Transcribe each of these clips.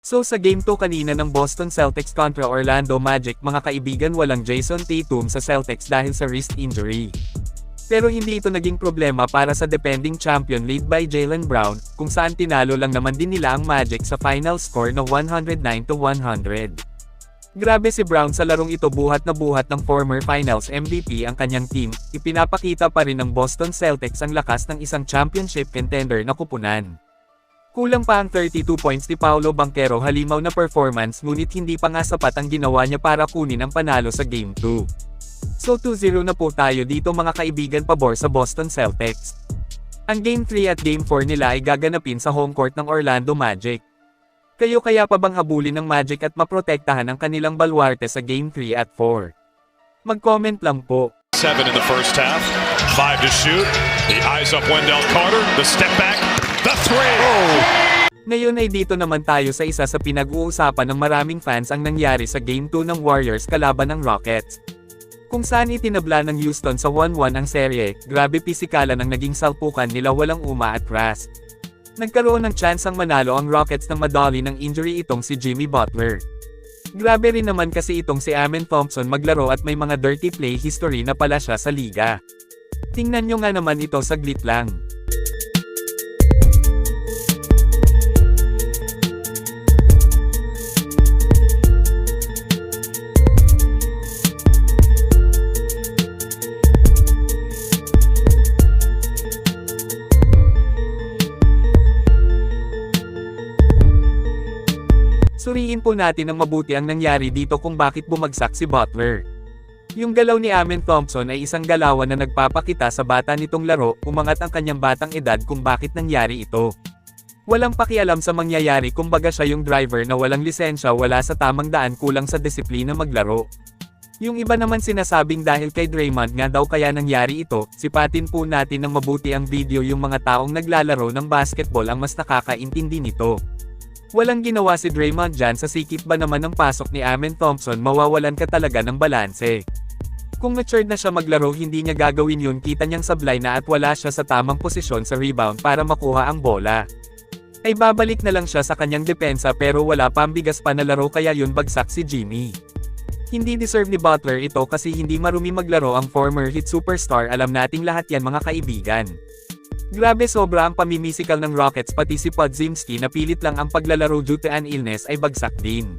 So sa Game 2 kanina ng Boston Celtics kontra Orlando Magic mga kaibigan walang Jason Tatum sa Celtics dahil sa wrist injury. Pero hindi ito naging problema para sa defending champion led by Jaylen Brown, kung saan tinalo lang naman din nila ang Magic sa final score na 109-100. Grabe si Brown sa larong ito buhat na buhat ng former finals MVP ang kanyang team, ipinapakita pa rin ng Boston Celtics ang lakas ng isang championship contender na kupunan. Kulang pa ang 32 points ni Paolo Banchero halimaw na performance ngunit hindi pa nga sapat ang ginawa niya para kunin ang panalo sa Game 2. So 2-0 na po tayo dito mga kaibigan pabor sa Boston Celtics. Ang Game 3 at Game 4 nila ay gaganapin sa home court ng Orlando Magic. Kayo kaya pa bang habulin ng Magic at maprotektahan ang kanilang baluarte sa Game 3 at 4? Mag-comment lang po. 7 in the first half, 5 to shoot, the eyes up Wendell Carter, the step back, the 3! Ngayon ay dito naman tayo sa isa sa pinag-uusapan ng maraming fans ang nangyari sa Game 2 ng Warriors kalaban ng Rockets. Kung saan itinabla ng Houston sa 1-1 ang serye, grabe pisikalan ang naging salpukan nila walang uma at Ras. Nagkaroon ng chance ang manalo ang Rockets nang madali ng injury itong si Jimmy Butler. Grabe rin naman kasi itong si Amen Thompson maglaro at may mga dirty play history na pala siya sa liga. Tingnan nyo nga naman ito saglit lang. Suriin po natin ng mabuti ang nangyari dito kung bakit bumagsak si Butler. Yung galaw ni Amen Thompson ay isang galawan na nagpapakita sa bata nitong laro, umangat ang kanyang batang edad kung bakit nangyari ito. Walang pakialam sa mangyayari kumbaga siya yung driver na walang lisensya wala sa tamang daan kulang sa disiplina maglaro. Yung iba naman sinasabing dahil kay Draymond nga daw kaya nangyari ito, sipatin po natin ng mabuti ang video yung mga taong naglalaro ng basketball ang mas nakakaintindi nito. Walang ginawa si Draymond dyan sa sikip ba naman ng pasok ni Amen Thompson mawawalan ka talaga ng balanse. Kung matured na siya maglaro hindi niya gagawin yun kita niyang sablay na at wala siya sa tamang posisyon sa rebound para makuha ang bola. Ay babalik na lang siya sa kanyang depensa pero wala pang bigas pa na laro kaya yun bagsak si Jimmy. Hindi deserve ni Butler ito kasi hindi marumi maglaro ang former Heat superstar alam nating lahat yan mga kaibigan. Grabe sobra ang pamimisikal ng Rockets pati si Podziemski na pilit lang ang paglalaro due to an illness ay bagsak din.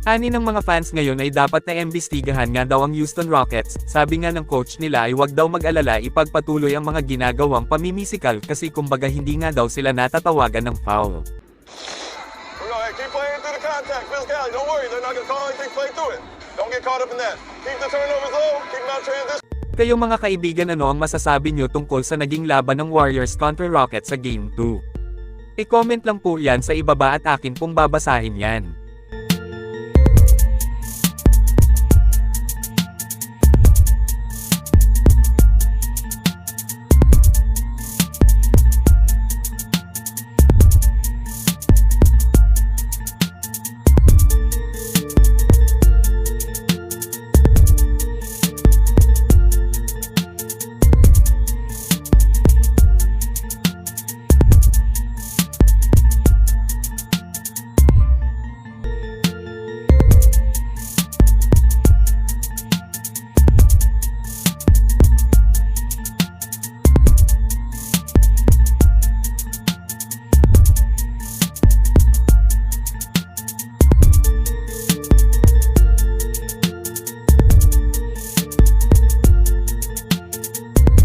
Ani ng mga fans ngayon ay dapat na imbestigahan nga daw ang Houston Rockets, sabi nga ng coach nila ay wag daw mag-alala ipagpatuloy ang mga ginagawang pamimisikal kasi kumbaga hindi nga daw sila natatawagan ng foul. Keep playing through the contact, physicality, don't worry, they're not gonna call anything, play through it. Don't get caught up in that. Keep the turnovers low, keep them out transition. Kayo mga kaibigan ano ang masasabi nyo tungkol sa naging laban ng Warriors kontra Rockets sa Game 2? I-comment lang po yan sa ibaba at akin pong babasahin yan.